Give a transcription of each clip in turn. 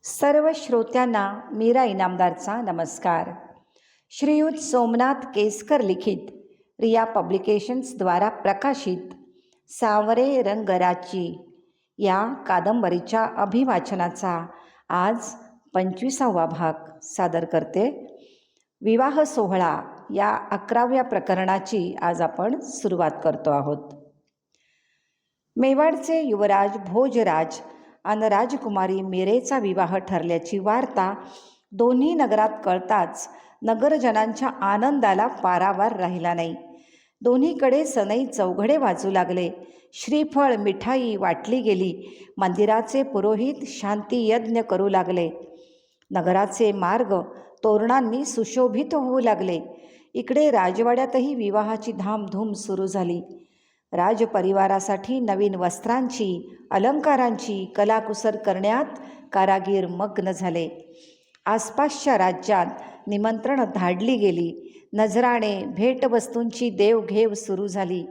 सर्व श्रोत्यांना मीरा इनामदारचा नमस्कार. श्रीयुत सोमनाथ केसकर लिखित रिया पब्लिकेशन्सद्वारा प्रकाशित सावरे रंगराची या कादंबरीच्या अभिवाचनाचा आज 25वा भाग सादर करते. विवाह सोहळा या 11व्या प्रकरणाची आज आपण सुरुवात करतो आहोत. मेवाडचे युवराज भोजराज आणि राजकुमारी मीरेचा विवाह ठरल्याची वार्ता दोन्ही नगरात कळताच नगरजनांच्या आनंदाला पारावार राहिला नाही. दोन्हीकडे सनई चौघडे वाजू लागले. श्रीफळ मिठाई वाटली गेली. मंदिराचे पुरोहित शांती यज्ञ करू लागले. नगराचे मार्ग तोरणांनी सुशोभित होऊ लागले. इकडे राजवाड्यातही विवाहाची धामधूम सुरू झाली. राजपरिवारासाठी नवीन वस्त्रांची, अलंकारांची कलाकुसर करण्यात कारागीर मग्न झाले. आसपासच्या राज्यात निमंत्रण धाडली गेली. नजराणे भेटवस्तूंची देवघेव सुरू झाली.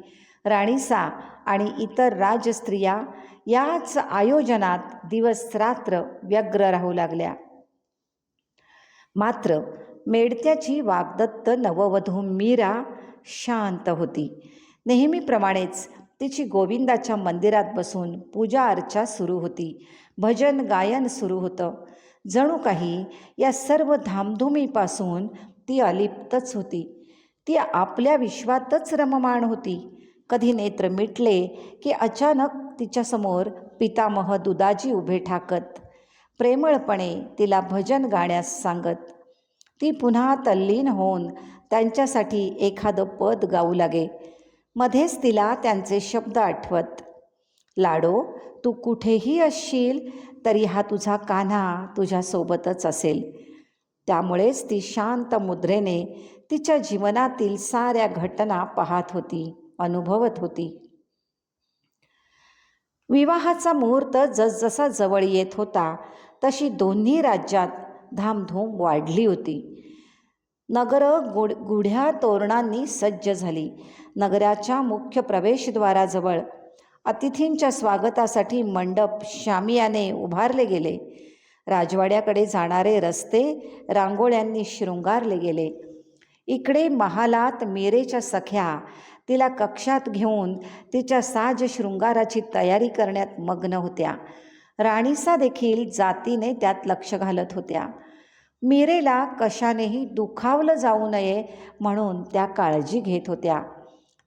राणीसा आणि इतर राजस्त्रिया याच आयोजनात दिवस रात्र व्यग्र राहू लागल्या. मात्र मेडत्याची वाग्दत्त नववधू मीरा शांत होती. नेहमीप्रमाणेच तिची गोविंदाच्या मंदिरात बसून पूजा अर्चा सुरू होती. भजन गायन सुरू होतं. जणू काही या सर्व धामधुमीपासून ती अलिप्तच होती. ती आपल्या विश्वातच रममाण होती. कधी नेत्र मिटले की अचानक तिच्यासमोर पितामह दुदाजी उभे ठाकत, प्रेमळपणे तिला भजन गाण्यास सांगत. ती पुन्हा तल्लीन होऊन त्यांच्यासाठी एखादं पद गाऊ लागे. मध्येच तिला त्यांचे शब्द आठवत. लाडो, तू कुठेही असशील तरी हा तुझा कान्हा तुझ्यासोबतच असेल. त्यामुळेच ती शांत मुद्रेने तिच्या जीवनातील साऱ्या घटना पाहत होती, अनुभवत होती. विवाहाचा मुहूर्त जसजसा जवळ येत होता तशी दोन्ही राज्यात धामधूम वाढली होती. नगरं गुढ्या तोरणांनी सज्ज झाली. नगराच्या मुख्य प्रवेशद्वाराजवळ अतिथींच्या स्वागतासाठी मंडप शामियाने उभारले गेले. राजवाड्याकडे जाणारे रस्ते रांगोळ्यांनी शृंगारले गेले. इकडे महालात मीरेच्या सख्या तिला कक्षात घेऊन तिच्या साज शृंगाराची तयारी करण्यात मग्न होत्या. राणीसा देखील जातीने त्यात लक्ष घालत होत्या. मीरेला कशानेही दुखावलं जाऊ नये म्हणून त्या काळजी घेत होत्या.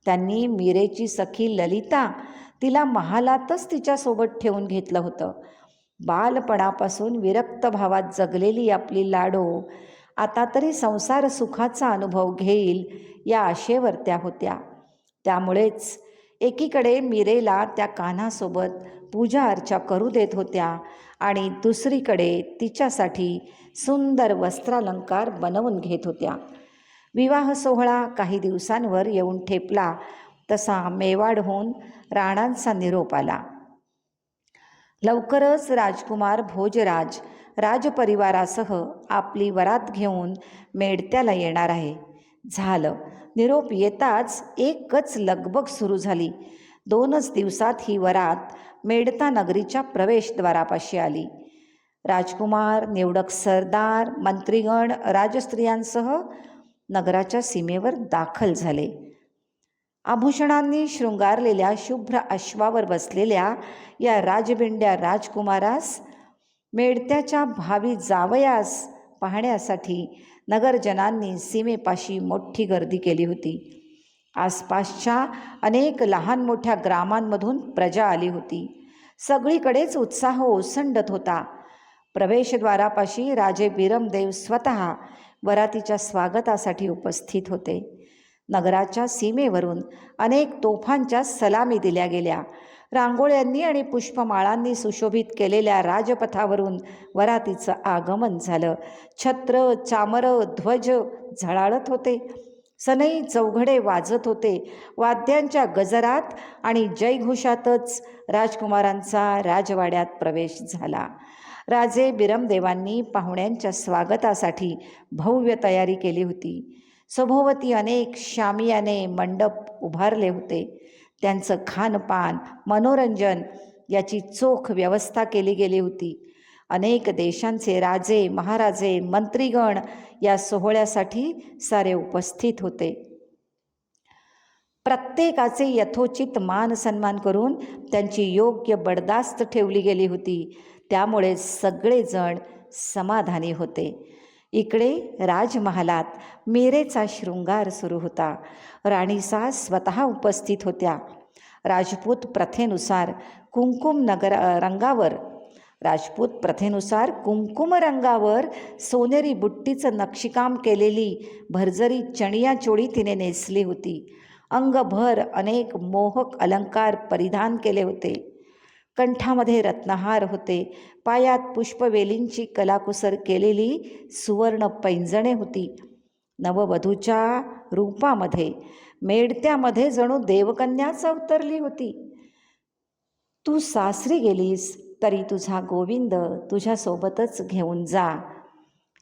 त्यांनी मीरेची सखी ललिता तिला महालातच तिच्यासोबत ठेवून घेतलं होतं. बालपणापासून विरक्त भावात जगलेली आपली लाडो आता तरी संसार सुखाचा अनुभव घेईल या आशेवर त्या होत्या. त्यामुळेच एकीकडे मीरेला त्या कान्हासोबत पूजा अर्चा करू देत होत्या आणि दुसरीकडे तिच्यासाठी सुंदर वस्त्रालंकार बनवून घेत होत्या. विवाह सोहळा काही दिवसांवर येऊन ठेपला तसा मेवाडहून राणांचा निरोप आला. लवकरच राजकुमार भोजराज राजपरिवारासह आपली वरात घेऊन मेडत्याला येणार आहे. झालं. निरोप येताच एकच लगबग सुरू झाली. 2च दिवसात ही वरात मेडता नगरीच्या प्रवेशद्वारापाशी आली. राजकुमार, निवडक सरदार, मंत्रीगण राजस्त्रियांसह नगराच्या सीमेवर दाखल झाले. आभूषणांनी शृंगारलेल्या शुभ्र अश्वावर बसलेल्या या राजबिंड्या राजकुमारास मेडत्याच्या भावी जावयास पाहण्यासाठी नगरजनांनी सीमेपाशी मोठी गर्दी केली होती. आसपासच्या अनेक लहान मोठ्या ग्रामांमधून प्रजा आली होती. सगळीकडेच उत्साह ओसंडत होता. प्रवेशद्वारापाशी राजे बिरमदेव स्वतः वरातीच्या स्वागतासाठी उपस्थित होते. नगराच्या सीमेवरून अनेक तोफांच्या सलामी दिल्या गेल्या. रांगोळ्यांनी आणि पुष्पमाळांनी सुशोभित केलेल्या राजपथावरून वरातीचं आगमन झालं. छत्र, चामरं, ध्वज झळाळत होते. सनई चौघडे वाजत होते. वाद्यांच्या गजरात आणि जयघोषातच राजकुमारांचा राजवाड्यात प्रवेश झाला. राजे बिरमदेवांनी पाहुण्यांच्या स्वागतासाठी भव्य तयारी केली होती. सभोवती अनेक शामियाने मंडप उभारले होते. त्यांचं खानपान, मनोरंजन याची चोख व्यवस्था केली गेली होती. अनेक देशांचे राजे, महाराजे, मंत्रीगण या सोहळ्यासाठी सारे उपस्थित होते. प्रत्येकाचे यथोचित मान सन्मान करून त्यांची योग्य बडदास्त ठेवली गेली होती. त्यामुळे सगळेजण समाधानी होते. इकडे राजमहालात मीरेचा शृंगार सुरू होता. राणी सास स्वतः उपस्थित होत्या. राजपूत प्रथेनुसार कुंकुम रंगावर सोनेरी बुट्टीचं नक्षीकाम केलेली भरजरी चणिया चोळी तिने नेसली होती. अंगभर अनेक मोहक अलंकार परिधान केले होते. कंठामध्ये रत्नहार होते. पायात पुष्पवेलींची कलाकुसर केलेली सुवर्ण पैंजणे होती. नववधूच्या रूपामध्ये, मेडत्यामध्ये जणू देवकन्याच अवतरली होती. तू सासरी गेलीस तरी तुझा गोविंद तुझ्यासोबतच घेऊन जा,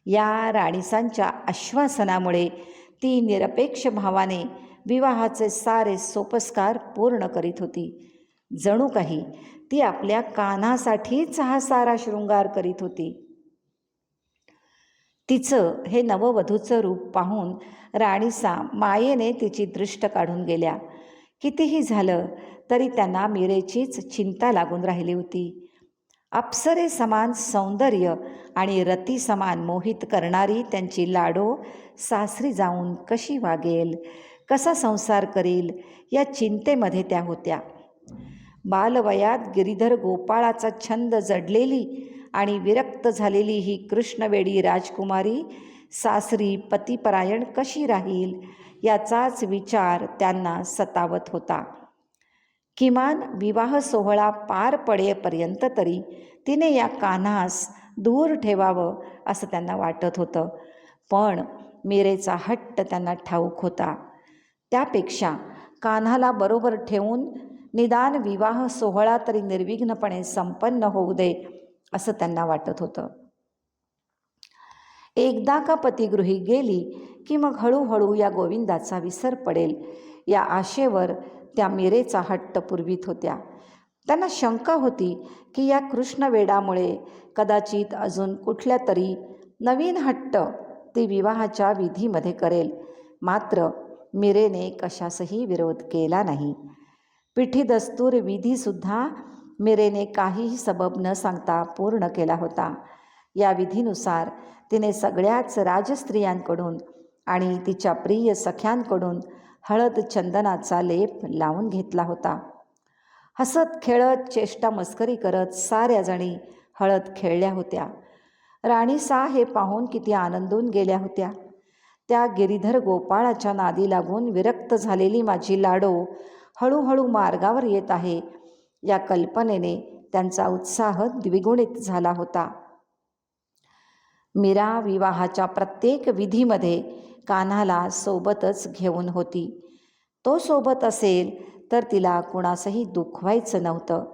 या राणीसांच्या आश्वासनामुळे ती निरपेक्ष भावाने विवाहाचे सारे सोपस्कार पूर्ण करीत होती. जणू काही ती आपल्या कान्हासाठीच हा सारा शृंगार करीत होती. तिचं हे नववधूचं रूप पाहून राणीसा मायेने तिची दृष्ट काढून गेल्या. कितीही झालं तरी त्यांना मीरेचीच चिंता लागून राहिली होती. अप्सरे समान सौंदर्य आणि रती समान मोहित करणारी त्यांची लाडो सासरी जाऊन कशी वागेल, कसा संसार करील, या चिंतेमध्ये त्या होत्या. बालवयात गिरीधर गोपाळाचा छंद जडलेली आणि विरक्त झालेली ही कृष्णवेडी राजकुमारी सासरी पतिपरायण कशी राहील, याचाच विचार त्यांना सतावत होता. किमान विवाह सोहळा पार पडेपर्यंत तरी तिने या कान्हास दूर ठेवावं असं त्यांना वाटत होतं. पण मीरेचा हट्ट त्यांना ठाऊक होता. त्यापेक्षा कान्हाला बरोबर ठेवून निदान विवाह सोहळा तरी निर्विघ्नपणे संपन्न होऊ दे असं त्यांना वाटत होतं. एकदा का पतिगृही गेली की मग हळूहळू या गोविंदाचा विसर पडेल, या आशेवर त्या मीरेचा हट्ट पुरवीत होत्या. त्यांना शंका होती की या कृष्णवेडामुळे कदाचित अजून कुठल्या तरी नवीन हट्ट ती विवाहाच्या विधीमध्ये करेल. मात्र मीरेने कशासही विरोध केला नाही. पिठी-दस्तूर विधीसुद्धा मीरेने काहीही सबब न सांगता पूर्ण केला होता. या विधीनुसार तिने सगळ्याच राजस्त्रियांकडून आणि तिच्या प्रिय सख्यांकडून हळद चंदनाचा लेप लावून घेतला होता. हसत खेळत चेष्टा मस्करी करत साऱ्या जणी हळद खेळल्या होत्या. राणीसा हे पाहून किती आनंदून गेल्या होत्या. त्या गिरीधर गोपाळाच्या नादी लागून विरक्त झालेली माझी लाडो हळूहळू मार्गावर येत आहे, या कल्पनेने त्यांचा उत्साह द्विगुणित झाला होता. मीरा विवाहाच्या प्रत्येक विधीमध्ये कान्हाला सोबतच घेऊन होती. तो सोबत असेल तर तिला कुणासही दुखवायचं नव्हतं.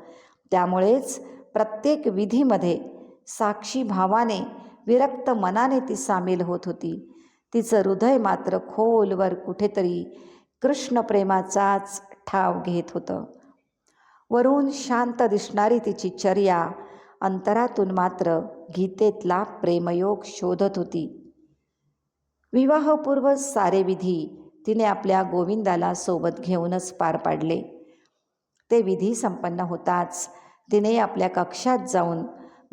त्यामुळेच प्रत्येक विधीमध्ये साक्षी भावाने, विरक्त मनाने ती सामील होत होती. तिचं हृदय मात्र खोलवर कुठेतरी कृष्णप्रेमाचाच ठाव घेत होतं. वरून शांत दिसणारी तिची चर्या अंतरातून मात्र गीतेतला प्रेमयोग शोधत होती. विवाहपूर्व सारे विधी तिने आपल्या गोविंदाला सोबत घेऊनच पार पाडले. ते विधी संपन्न होताच तिने आपल्या कक्षात जाऊन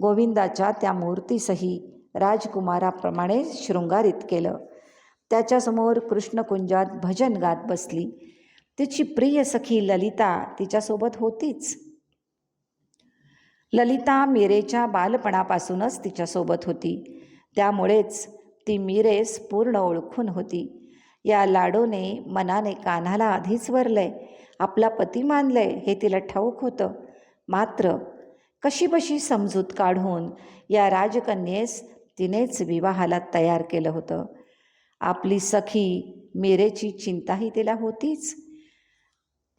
गोविंदाच्या त्या मूर्तीसही राजकुमाराप्रमाणे शृंगारित केलं. त्याच्यासमोर कृष्णकुंजात भजन गात बसली. तिची प्रिय सखी ललिता तिच्यासोबत होतीच. ललिता मीरेच्या बालपणापासूनच तिच्यासोबत होती. त्यामुळेच ती मीरेस पूर्ण ओळखून होती. या लाडोने मनाने कान्हाला आधीच वरलंय, आपला पती मानलंय हे तिला ठाऊक होतं. मात्र कशीबशी समजूत काढून या राजकन्येस तिनेच विवाहाला तयार केलं होतं. आपली सखी मीरेची चिंताही तिला होतीच.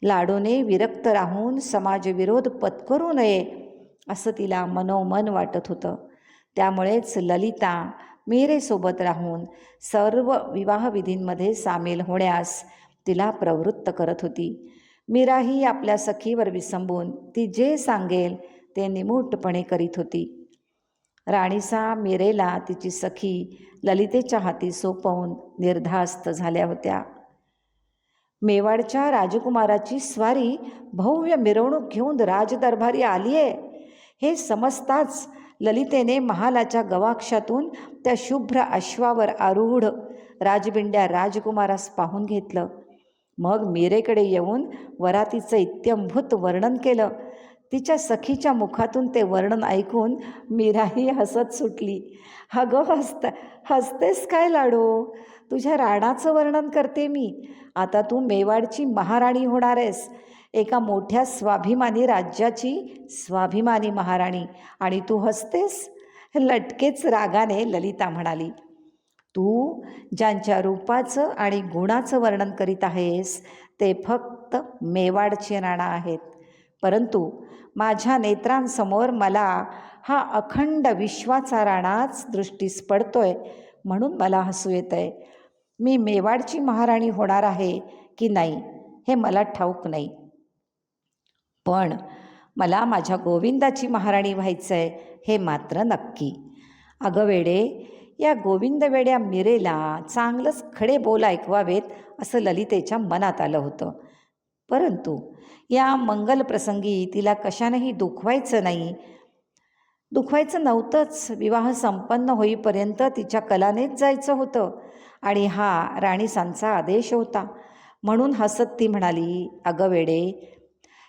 लाडोने विरक्त राहून समाजविरोध पत्करू नये असं तिला मनोमन वाटत होतं. त्यामुळेच ललिता मीरेसोबत राहून सर्व विवाहविधींमध्ये सामील होण्यास तिला प्रवृत्त करत होती. मीराही आपल्या सखीवर विसंबून ती जे सांगेल ते निमूटपणे करीत होती. राणीसा मीरेला तिची सखी ललितेच्या हाती सोपवून निर्धास्त झाल्या होत्या. मेवाडच्या राजकुमाराची स्वारी भव्य मिरवणूक घेऊन राजदरबारी आली आहे हे समजताच ललितेने महालाच्या गवाक्षातून त्या शुभ्र अश्वावर आरूढ राजबिंड्या राजकुमारास पाहून घेतलं. मग मीरेकडे येऊन वरातीचं इत्यंभूत वर्णन केलं. तिच्या सखीच्या मुखातून ते वर्णन ऐकून मीराही हसत सुटली. अगं हसतेस काय लाडो? तुझ्या राणाचं वर्णन करते मी. आता तू मेवाडची महाराणी होणार आहेस, एका मोठ्या स्वाभिमानी राज्याची स्वाभिमानी महाराणी, आणि तू हसतेस? लटकेच रागाने ललिता म्हणाली. तू ज्यांच्या रूपाचं आणि गुणाचं वर्णन करीत आहेस ते फक्त मेवाडचे राणा आहेत, परंतु माझ्या नेत्रांसमोर मला हा अखंड विश्वाचा राणाच दृष्टीस पडतोय, म्हणून मला हसू येतं आहे. मी मेवाडची महाराणी होणार आहे की नाही हे मला ठाऊक नाही, पण मला माझ्या गोविंदाची महाराणी व्हायचं आहे हे मात्र नक्की. अगं वेडे, या गोविंद वेड्या मीरेला चांगलंच खडे बोल ऐकवावेत असं ललितेच्या मनात आलं होतं. परंतु या मंगलप्रसंगी तिला कशानेही दुखवायचं नव्हतंच. विवाह संपन्न होईपर्यंत तिच्या कलानेच जायचं होतं आणि हा राणीसांचा आदेश होता. म्हणून हसत ती म्हणाली, अगं वेडे,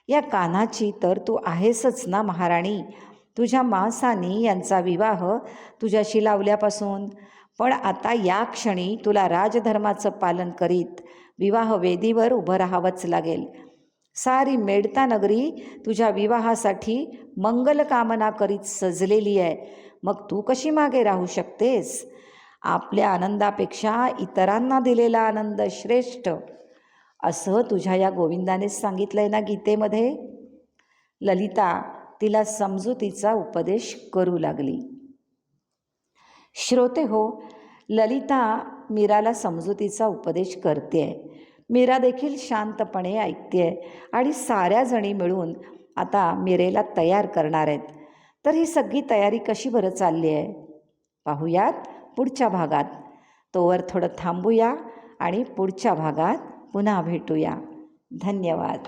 या कान्हाची तर तू आहेसच ना महाराणी. तुझ्या मासानी यांचा विवाह तुझ्याशी लावल्यापासून, पण आता या क्षणी तुला राजधर्माचं पालन करीत विवाहवेदीवर उभं राहावंच लागेल. सारी मेडता नगरी तुझ्या विवाहासाठी मंगलकामना करीत सजलेली आहे. मग तू कशी मागे राहू शकतेस? आपल्या आनंदापेक्षा इतरांना दिलेला आनंद श्रेष्ठ, असं तुझ्या या गोविंदानेच सांगितलंय ना गीतेमध्ये. ललिता तिला समजुतीचा उपदेश करू लागली. श्रोते हो, ललिता मीराला समजुतीचा उपदेश करते. मीरा देखील शांतपणे ऐकते आणि साऱ्या जणी मिळून आता मीरेला तयार करणार आहेत. तर ही सगळी तयारी कशी बरं चालली आहे पाहूयात पुढच्या भागात. तोवर थोडं थांबूया आणि पुढच्या भागात पुन्हा भेटूया. धन्यवाद.